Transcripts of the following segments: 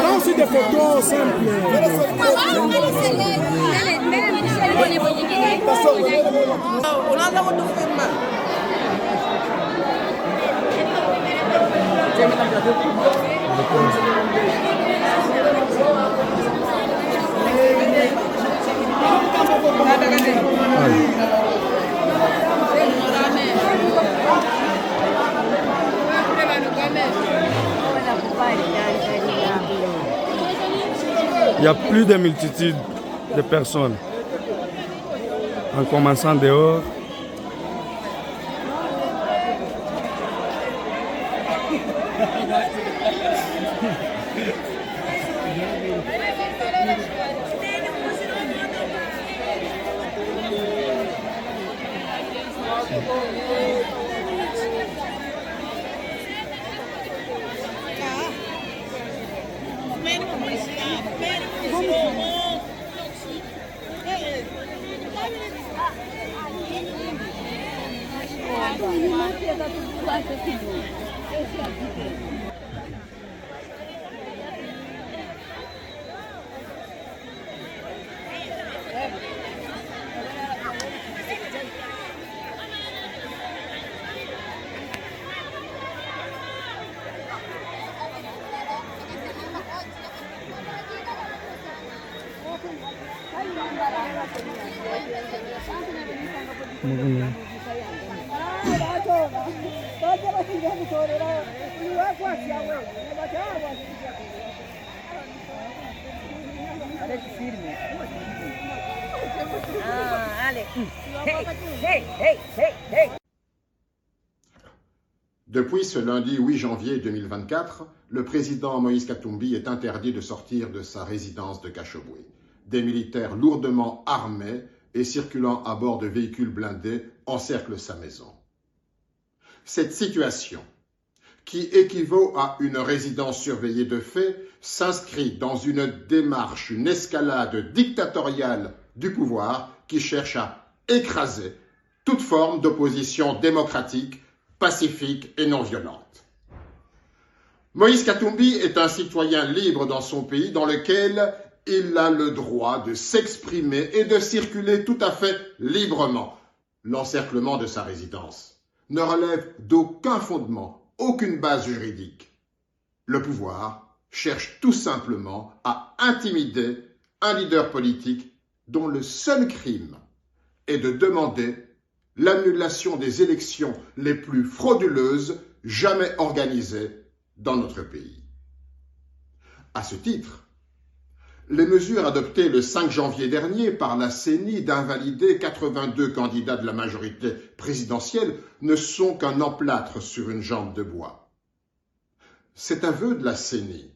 Non, c'est des photos simples. Il y a plus de multitude de personnes. En commençant dehors, Depuis ce lundi 8 janvier 2024, le président Moïse Katumbi est interdit de sortir de sa résidence de Cachoboué. Des militaires lourdement armés et circulant à bord de véhicules blindés encerclent sa maison. Cette situation, qui équivaut à une résidence surveillée de fait, s'inscrit dans une démarche, une escalade dictatoriale du pouvoir qui cherche à écraser toute forme d'opposition démocratique, pacifique et non violente. Moïse Katumbi est un citoyen libre dans son pays dans lequel il a le droit de s'exprimer et de circuler tout à fait librement. L'encerclement de sa résidence ne relève d'aucun fondement, aucune base juridique. Le pouvoir cherche tout simplement à intimider un leader politique dont le seul crime est de demander l'annulation des élections les plus frauduleuses jamais organisées dans notre pays. À ce titre, les mesures adoptées le 5 janvier dernier par la CENI d'invalider 82 candidats de la majorité présidentielle ne sont qu'un emplâtre sur une jambe de bois. Cet aveu de la CENI,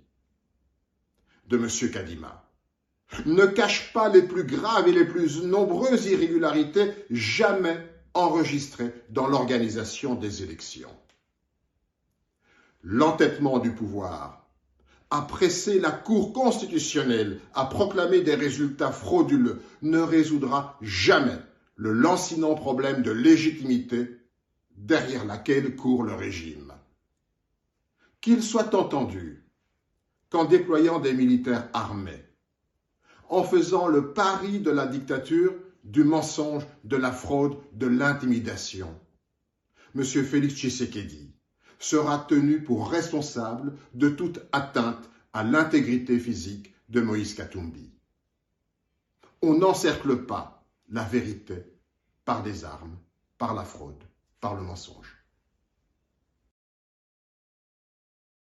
de M. Kadima, ne cache pas les plus graves et les plus nombreuses irrégularités jamais enregistrées dans l'organisation des élections. L'entêtement du pouvoir a pressé la Cour constitutionnelle à proclamer des résultats frauduleux ne résoudra jamais le lancinant problème de légitimité derrière laquelle court le régime. Qu'il soit entendu qu'en déployant des militaires armés, en faisant le pari de la dictature, du mensonge, de la fraude, de l'intimidation, M. Félix Tshisekedi sera tenu pour responsable de toute atteinte à l'intégrité physique de Moïse Katumbi. On n'encercle pas la vérité par des armes, par la fraude, par le mensonge.